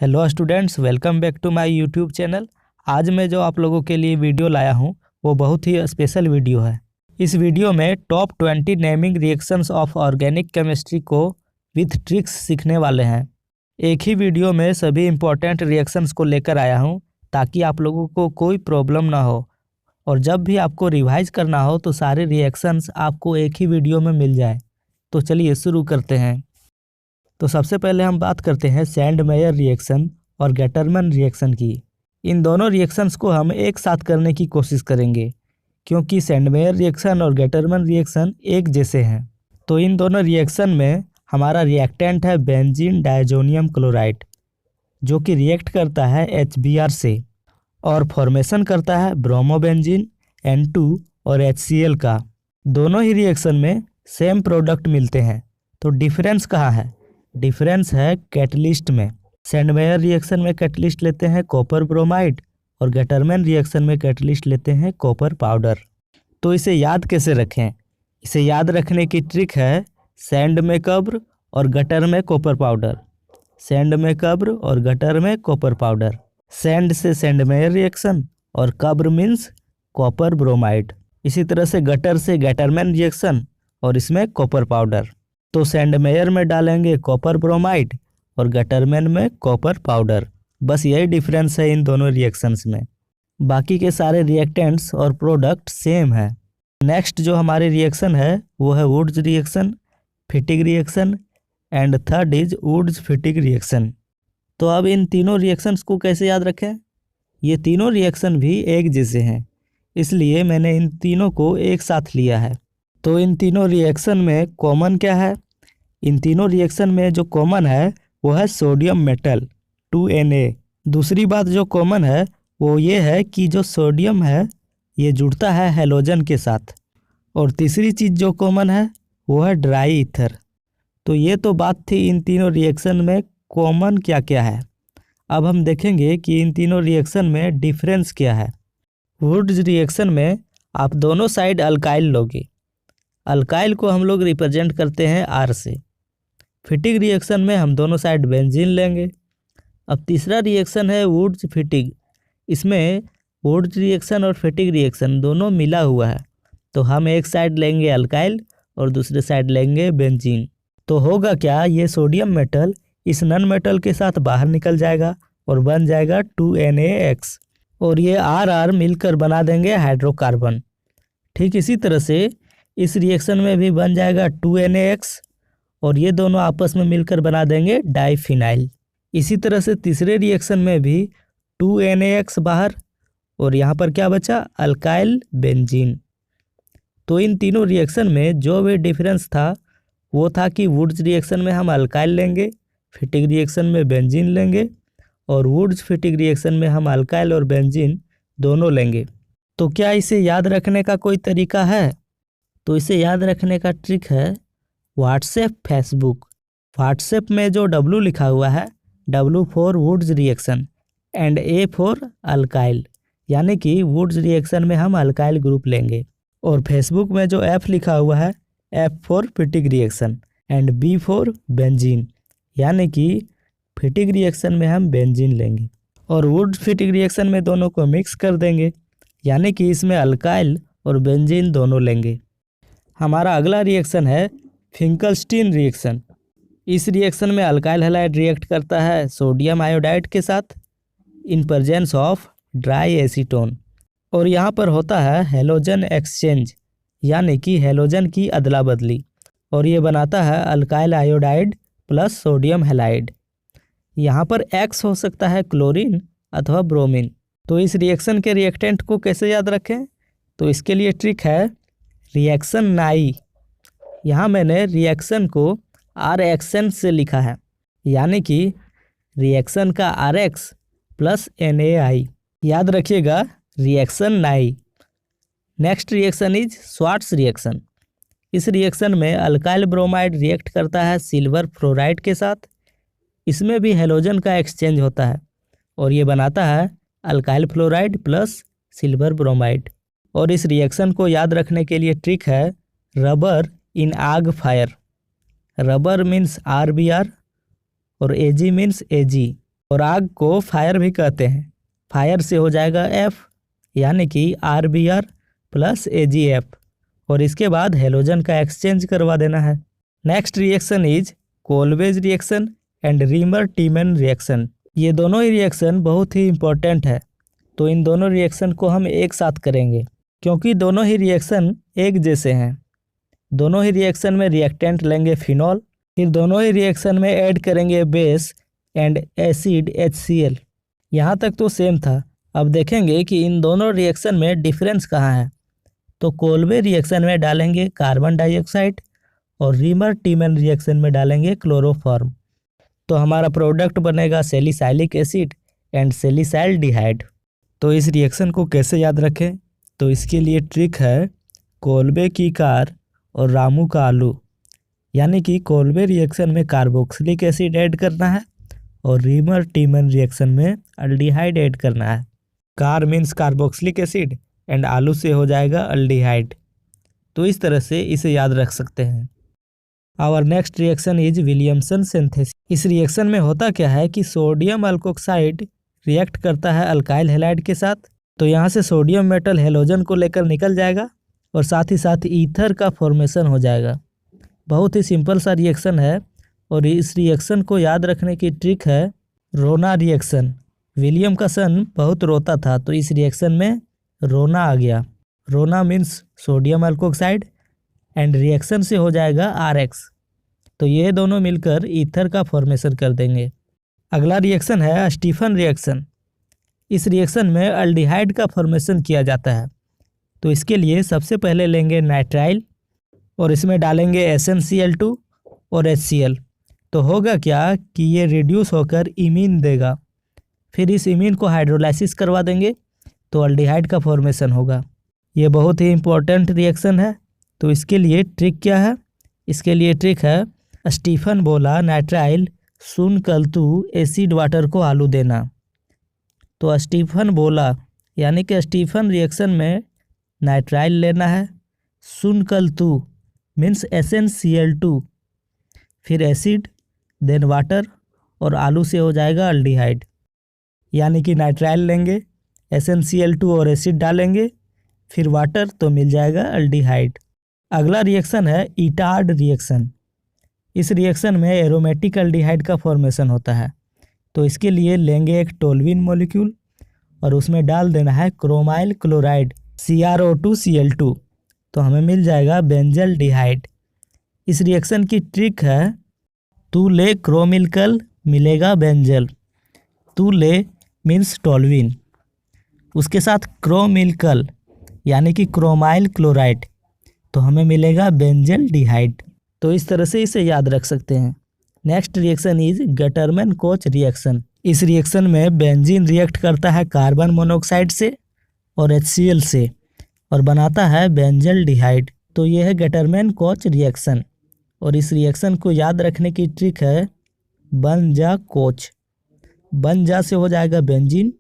Hello students, welcome back to my YouTube channel. आज मैं जो आप लोगों के लिए वीडियो लाया हूं वो बहुत ही स्पेशल वीडियो है। इस वीडियो में top 20 naming reactions of organic chemistry को विथ ट्रिक्स सीखने वाले हैं। एक ही वीडियो में सभी इंपॉर्टेंट रिएक्शंस को लेकर आया हूं ताकि आप लोगों को कोई प्रॉब्लम ना हो और जब भी आपको रिवाइज करना हो तो सारे रिएक्शंस आपको एक ही वीडियो में मिल जाए। तो चलिए शुरू करते हैं। तो सबसे पहले हम बात करते हैं सैंडमेयर रिएक्शन और गेटरमैन रिएक्शन की। इन दोनों रिएक्शंस को हम एक साथ करने की कोशिश करेंगे क्योंकि सैंडमेयर रिएक्शन और गेटरमैन रिएक्शन एक जैसे हैं। तो इन दोनों रिएक्शन में हमारा रिएक्टेंट है बेंजीन डायजोनियम क्लोराइड, जो कि रिएक्ट करता है HBr से और फॉर्मेशन करता है ब्रोमोबेंजीन N2 और HCl का। दोनों ही रिएक्शन में सेम प्रोडक्ट मिलते हैं। तो डिफरेंस कहाँ है? डिफरेंस है कैटलिस्ट में। सैंडमेयर रिएक्शन में कैटलिस्ट लेते हैं कॉपर ब्रोमाइड और गेटरमैन रिएक्शन में कैटलिस्ट लेते हैं कॉपर पाउडर। तो इसे याद कैसे रखें? इसे याद रखने की ट्रिक है सैंड में कब्र और गटर में कॉपर पाउडर। सैंड में कब्र और गटर में कॉपर पाउडर। सैंड से सैंडमेयर रिएक्शन और कब्र मीन्स कॉपर ब्रोमाइड। इसी तरह से गटर से गेटरमैन रिएक्शन और इसमें कॉपर पाउडर। तो सैंडमेयर में डालेंगे कॉपर ब्रोमाइड और गटरमैन में कॉपर पाउडर। बस यही डिफरेंस है इन दोनों रिएक्शंस में। बाकी के सारे रिएक्टेंट्स और प्रोडक्ट सेम है। नेक्स्ट जो हमारी रिएक्शन है वो है Wurtz reaction, Fittig reaction and third is Wurtz Fittig reaction. तो अब इन तीनों रिएक्शंस को कैसे याद रखें? ये तीनों रिएक्शन भी एक जैसे हैं, इसलिए मैंने इन तीनों को एक साथ लिया है। तो इन तीनों रिएक्शन में कॉमन क्या है? इन तीनों रिएक्शन में जो कॉमन है वो है सोडियम मेटल 2Na। दूसरी बात जो कॉमन है वो ये है कि जो सोडियम है ये जुड़ता है हैलोजन के साथ। और तीसरी चीज़ जो कॉमन है वो है ड्राई ईथर। तो ये तो बात थी इन तीनों रिएक्शन में कॉमन क्या क्या है। अब हम देखेंगे कि इन तीनों रिएक्शन में डिफरेंस क्या है। वुड्स रिएक्शन में आप दोनों साइड अल्काइल लोगे। अल्काइल को हम लोग रिप्रेजेंट करते हैं R से। फिटिग रिएक्शन में हम दोनों साइड बेंजीन लेंगे। अब तीसरा रिएक्शन है वुड्स फिटिग। इसमें वुड्स रिएक्शन और फिटिग रिएक्शन दोनों मिला हुआ है। तो हम एक साइड लेंगे अल्काइल और दूसरे साइड लेंगे बेंजीन। तो होगा क्या, ये सोडियम मेटल इस नन मेटल के साथ बाहर निकल जाएगा और बन जाएगा 2NaX और ये RR मिलकर बना देंगे हाइड्रोकार्बन। ठीक इसी तरह से इस रिएक्शन में भी बन जाएगा 2NaX और ये दोनों आपस में मिलकर बना देंगे डाइफिनाइल। इसी तरह से तीसरे रिएक्शन में भी 2NaX बाहर और यहाँ पर क्या बचा? Alkyl benzene. तो इन तीनों रिएक्शन में जो भी डिफरेंस था वो था कि वुड्स रिएक्शन में हम अल्काइल लेंगे, फिटिग रिएक्शन में बेंजीन लेंगे और वुड्स फिटिग रिएक्शन में हम अल्काइल और बेंजीन दोनों लेंगे। तो क्या इसे याद रखने का कोई तरीका है? तो इसे याद रखने का ट्रिक है व्हाट्सएप फेसबुक। व्हाट्सएप में जो W लिखा हुआ है, W for Wurtz reaction and A for alkyl, यानी कि वुड्स रिएक्शन में हम अल्काइल ग्रुप लेंगे। और फेसबुक में जो F लिखा हुआ है, F for Fittig reaction and B for benzene, यानी कि फिटिग रिएक्शन में हम बेंजीन लेंगे और वुड्स फिटिग रिएक्शन में दोनों को मिक्स कर देंगे, यानी कि इसमें अल्काइल और बेंजीन दोनों लेंगे। हमारा अगला रिएक्शन है फिंकलस्टीन रिएक्शन। इस रिएक्शन में अल्काइल हैलाइड रिएक्ट करता है सोडियम आयोडाइड के साथ in presence of dry acetone और यहाँ पर होता है हैलोजन एक्सचेंज, यानी कि हैलोजन की अदला बदली, और ये बनाता है alkyl iodide plus sodium halide. यहाँ पर X हो सकता है क्लोरीन अथवा ब्रोमीन। तो इस रिएक्शन के रिएक्टेंट को कैसे याद रखें? तो इसके लिए ट्रिक है रिएक्शन नाई। यहाँ मैंने रिएक्शन को RXN से लिखा है, यानी कि रिएक्शन का RX प्लस NaI। याद रखिएगा रिएक्शन नाई। Next reaction is Swarts reaction. इस रिएक्शन में अल्काइल ब्रोमाइड रिएक्ट करता है सिल्वर फ्लोराइड के साथ। इसमें भी हैलोजन का एक्सचेंज होता है और ये बनाता है alkyl fluoride plus silver bromide. और इस रिएक्शन को याद रखने के लिए ट्रिक है रबर इन आग फायर। रबर मीन्स RBr और Ag मीन्स Ag और आग को फायर भी कहते हैं। फायर से हो जाएगा F, यानी कि RBr प्लस AgF, और इसके बाद हेलोजन का एक्सचेंज करवा देना है। Next reaction is Kolbe's reaction and reamer टीमन reaction. ये दोनों ही रिएक्शन बहुत ही इम्पोर्टेंट है, तो इन दोनों रिएक्शन को हम एक साथ करेंगे क्योंकि दोनों ही रिएक्शन एक जैसे हैं। दोनों ही रिएक्शन में रिएक्टेंट लेंगे फिनॉल, फिर दोनों ही रिएक्शन में ऐड करेंगे बेस एंड एसिड HCl। यहाँ तक तो सेम था। अब देखेंगे कि इन दोनों रिएक्शन में डिफरेंस कहाँ है। तो कोलवे रिएक्शन में डालेंगे कार्बन डाइऑक्साइड और रीमर टीमन रिएक्शन में डालेंगे क्लोरोफॉर्म। तो हमारा प्रोडक्ट बनेगा सैलिसाइलिक एसिड एंड सैलिसाइल्डिहाइड। तो इस रिएक्शन को कैसे याद रखें? तो इसके लिए ट्रिक है कोलबे की कार और रामू का आलू, यानी कि कोलबे रिएक्शन में कार्बोक्सिलिक एसिड ऐड करना है और रीमर टीमन रिएक्शन में अल्डिहाइड ऐड करना है। Car means carboxylic acid and आलू से हो जाएगा अल्डिहाइड। तो इस तरह से इसे याद रख सकते हैं। Our next reaction is Williamson synthesis. इस रिएक्शन में होता क्या है कि सोडियम अल्कोक्साइड रिएक्ट करता है अल्काइल हैलाइड के साथ। तो यहाँ से सोडियम मेटल हेलोजन को लेकर निकल जाएगा और साथ ही साथ ईथर का फॉर्मेशन हो जाएगा। बहुत ही सिंपल सा रिएक्शन है और इस रिएक्शन को याद रखने की ट्रिक है रोना रिएक्शन। विलियम का सन बहुत रोता था, तो इस रिएक्शन में रोना आ गया। रोना means sodium alkoxide and reaction से हो जाएगा RX। तो ये दोनों मिलकर ईथर का फॉर्मेशन कर देंगे। अगला रिएक्शन है स्टीफन रिएक्शन। इस रिएक्शन में अल्डिहाइड का फॉर्मेशन किया जाता है। तो इसके लिए सबसे पहले लेंगे नाइट्राइल और इसमें डालेंगे SnCl2 और HCl। तो होगा क्या कि ये रिड्यूस होकर इमीन देगा। फिर इस इमीन को हाइड्रोलाइसिस करवा देंगे तो अल्डिहाइड का फॉर्मेशन होगा। ये बहुत ही इम्पोर्टेंट रिएक्शन है। तो इसके लिए ट्रिक क्या है? इसके लिए ट्रिक है स्टीफन बोला नाइट्राइल सुन कल तू एसिड वाटर को आलू देना। तो स्टीफन बोला यानी कि स्टीफन रिएक्शन में नाइट्राइल लेना है, सुन कल तू मीन्स SnCl2, फिर एसिड देन वाटर और आलू से हो जाएगा अल्डिहाइड। यानी कि नाइट्राइल लेंगे, SnCl2 और एसिड डालेंगे, फिर वाटर, तो मिल जाएगा अल्डिहाइड। अगला रिएक्शन है इटार्ड रिएक्शन। इस रिएक्शन में एरोमेटिक अल्डिहाइड का फॉर्मेशन होता है। तो इसके लिए लेंगे एक टोल्यूइन मॉलिक्यूल और उसमें डाल देना है क्रोमाइल क्लोराइड CrO2Cl2, तो हमें मिल जाएगा बेंजल डिहाइड। इस रिएक्शन की ट्रिक है तू ले क्रोमिलकल मिलेगा बेंजल। तू ले मीन्स टोल्यूइन, उसके साथ क्रोमिलकल यानी कि क्रोमाइल क्लोराइड, तो हमें मिलेगा बेंजल डिहाइड। तो इस तरह से इसे याद रख सकते हैं। Next reaction is Gattermann coach reaction. इस रिएक्शन में बेंजीन रिएक्ट करता है कार्बन मोनोऑक्साइड से और HCl से और बनाता है बेंजल डिहाइड। तो यह है गटरमैन कोच रिएक्शन। और इस रिएक्शन को याद रखने की ट्रिक है बन जा कोच। बन जा से हो जाएगा बेंजीन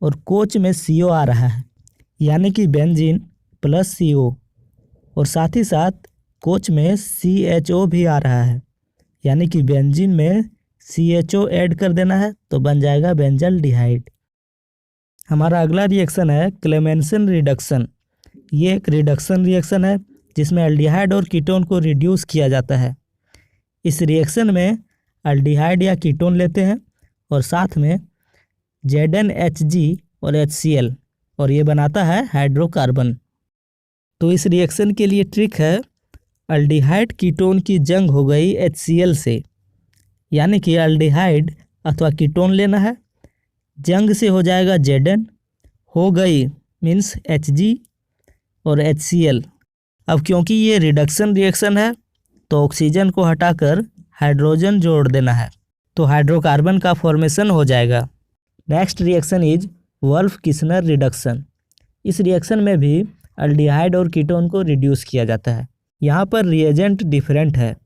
और कोच में CO आ रहा है, यानी कि बेंजीन प्लस CO, और साथ ही साथ कोच में CHO भी आ रहा है, यानी कि बेंजीन में CHO ऐड कर देना है तो बन जाएगा बेंजल डिहाइड। हमारा अगला रिएक्शन है क्लेमेंसन रिडक्शन। ये एक रिडक्शन रिएक्शन है जिसमें अल्डिहाइड और कीटोन को रिड्यूस किया जाता है। इस रिएक्शन में अल्डिहाइड या कीटोन लेते हैं और साथ में ZnHg और HCl, और ये बनाता है हाइड्रोकार्बन। तो इस रिएक्शन के लिए ट्रिक है अल्डिहाइड कीटोन की जंग हो गई HCl से, यानी कि अल्डिहाइड अथवा कीटोन लेना है, जंग से हो जाएगा Zn, हो गई मीन्स Hg और HCl। अब क्योंकि ये रिडक्शन रिएक्शन है तो ऑक्सीजन को हटाकर हाइड्रोजन जोड़ देना है, तो हाइड्रोकार्बन का फॉर्मेशन हो जाएगा। Next reaction is Wolff Kishner reduction. इस रिएक्शन में भी अल्डिहाइड और कीटोन को रिड्यूस किया जाता है। यहाँ पर रिएजेंट डिफरेंट है।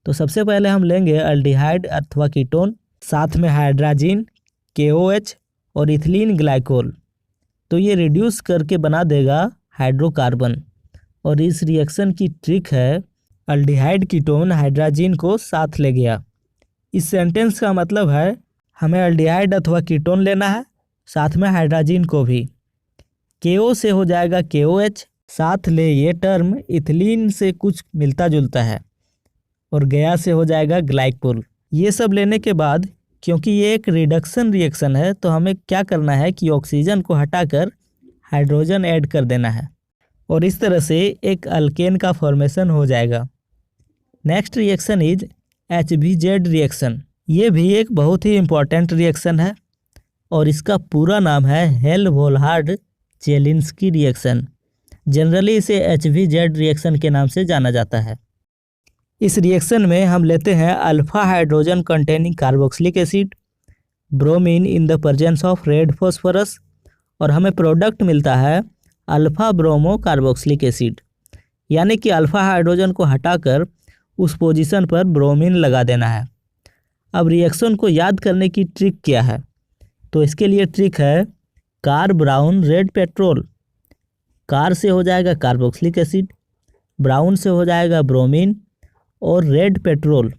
तो सबसे पहले हम लेंगे अल्डिहाइड अथवा कीटोन, साथ में हाइड्राजीन KOH और इथिलीन ग्लाइकोल, तो ये रिड्यूस करके बना देगा हाइड्रोकार्बन। और इस रिएक्शन की ट्रिक है अल्डिहाइड कीटोन हाइड्राजीन को साथ ले गया। इस सेंटेंस का मतलब है हमें एल्डिहाइड अथवा कीटोन लेना है, साथ में हाइड्रोजन को भी। KO से हो जाएगा KOH, साथ ले ये टर्म इथिलीन से कुछ मिलता जुलता है, और गया से हो जाएगा ग्लाइकोल। ये सब लेने के बाद क्योंकि ये एक रिडक्शन रिएक्शन है तो हमें क्या करना है कि ऑक्सीजन को हटाकर हाइड्रोजन ऐड कर देना है, और इस तरह से एक अल्केन का फॉर्मेशन हो जाएगा। Next reaction is HBZ reaction. ये भी एक बहुत ही इम्पॉर्टेंट रिएक्शन है और इसका पूरा नाम है हेल-वोल्हार्ड-जेलिंस्की रिएक्शन। जनरली इसे HBZ रिएक्शन के नाम से जाना जाता है। इस रिएक्शन में हम लेते हैं alpha hydrogen containing carboxylic acid, bromine in the presence of red phosphorus, और हमें प्रोडक्ट मिलता है अल्फा ब्रोमो कार्बोक्सिलिक एसिड। यानी कि अल्फा हाइड्रोजन को हटाकर उस पोजीशन पर ब्रोमीन लगा देना है। अब रिएक्शन को याद करने की ट्रिक क्या है? तो इसके लिए ट्रिक है car brown red petrol. Car से हो जाएगा कार्बोक्सिलिक एसिड, ब्राउन से हो जाएगा ब्रोमीन, और रेड पेट्रोल,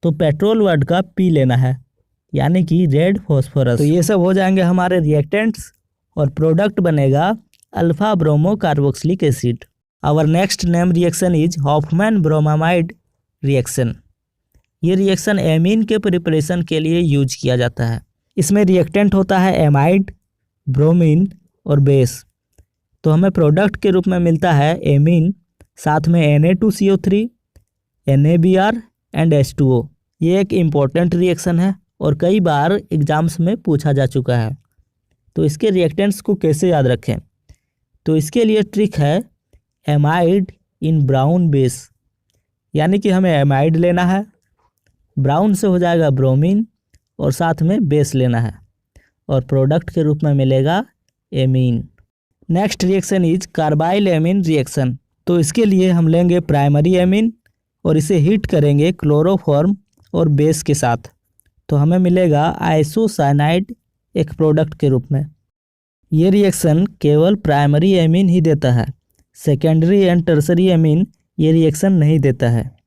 तो पेट्रोल वर्ड का पी लेना है, यानी कि रेड फॉस्फोरस। तो ये सब हो जाएंगे हमारे रिएक्टेंट्स और प्रोडक्ट बनेगा alpha bromo carboxylic acid. Our next name reaction is Hofmann bromamide reaction. ये रिएक्शन एमीन के प्रिपरेशन के लिए यूज किया जाता है। इसमें रिएक्टेंट होता है एमाइड, ब्रोमीन और बेस। तो हमें प्रोडक्ट के रूप में मिलता है एमीन, साथ में Na2CO3, NaBr एंड H2O। ये एक इम्पॉर्टेंट रिएक्शन है और कई बार एग्जाम्स में पूछा जा चुका है। तो इसके रिएक्टेंट्स को कैसे याद रखें? तो इसके लिए ट्रिक है एमाइड इन ब्राउन बेस, यानी कि हमें एमाइड लेना है, ब्राउन से हो जाएगा ब्रोमीन और साथ में बेस लेना है, और प्रोडक्ट के रूप में मिलेगा amine. Next reaction is carbyl amine reaction. तो इसके लिए हम लेंगे प्राइमरी एमीन और इसे हीट करेंगे क्लोरोफॉर्म और बेस के साथ, तो हमें मिलेगा आइसोसाइनाइड एक प्रोडक्ट के रूप में। ये रिएक्शन केवल प्राइमरी एमीन ही देता है, सेकेंडरी एंड टर्सरी एमीन ये रिएक्शन नहीं देता है।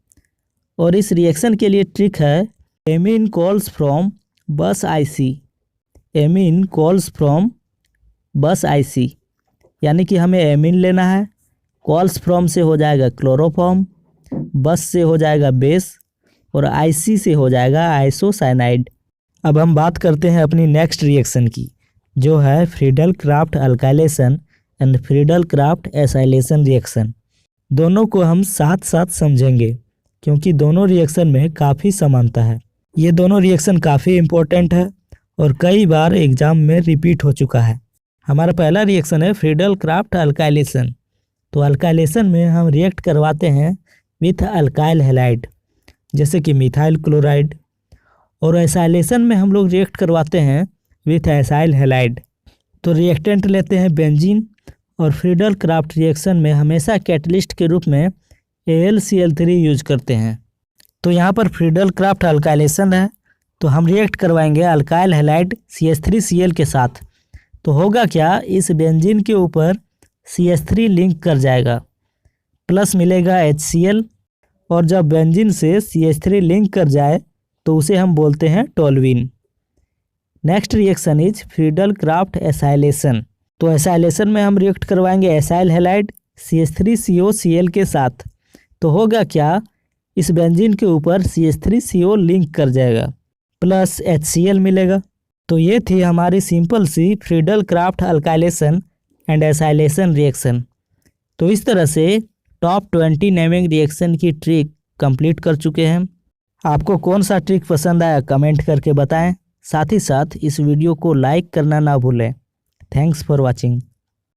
और इस रिएक्शन के लिए ट्रिक है एमीन कॉल्स फ्रॉम बस आईसी। एमीन कॉल्स फ्रॉम बस आईसी, यानी कि हमें एमीन लेना है, कॉल्स फ्रॉम से हो जाएगा क्लोरोफॉर्म, बस से हो जाएगा बेस, और आईसी से हो जाएगा आइसोसाइनाइड। अब हम बात करते हैं अपनी नेक्स्ट रिएक्शन की, जो है Friedel Crafts alkylation and Friedel Crafts acylation reaction. दोनों को हम साथ साथ समझेंगे क्योंकि दोनों रिएक्शन में काफ़ी समानता है। ये दोनों रिएक्शन काफ़ी इम्पोर्टेंट है और कई बार एग्जाम में रिपीट हो चुका है। हमारा पहला रिएक्शन है फ्रीडल क्राफ्ट अल्काइलेशन। तो अल्काइलेशन में हम रिएक्ट करवाते हैं विथ अल्काइल हैलाइड, जैसे कि मिथाइल क्लोराइड, और एसाइलेशन में हम लोग रिएक्ट करवाते हैं विथ एसाइल हैलाइड। तो रिएक्टेंट लेते हैं बेंजीन, और फ्रीडल क्राफ्ट रिएक्शन में हमेशा कैटलिस्ट के रूप में AlCl3 यूज करते हैं। तो यहाँ पर फ्रीडल क्राफ्ट अल्काइलेशन है, तो हम रिएक्ट करवाएंगे अल्काइल हैलाइड CH3Cl के साथ। तो होगा क्या, इस बेंजीन के ऊपर CH3 लिंक कर जाएगा, प्लस मिलेगा HCl, और जब बेंजीन से CH3 लिंक कर जाए तो उसे हम बोलते हैं toluene. Next reaction is Friedel Crafts acylation. तो एसाइलेशन में हम रिएक्ट करवाएंगे एसाइल हैलाइड CH3COCl के साथ। तो होगा क्या, इस बेंजीन के ऊपर CH3CO लिंक कर जाएगा, प्लस HCl मिलेगा। तो ये थी हमारी सिंपल सी Friedel Crafts alkylation and acylation reaction. तो इस तरह से टॉप 20 नेमिंग रिएक्शन की ट्रिक कंप्लीट कर चुके हैं। आपको कौन सा ट्रिक पसंद आया कमेंट करके बताएं। साथ ही साथ इस वीडियो को लाइक करना ना भूलें। Thanks for watching.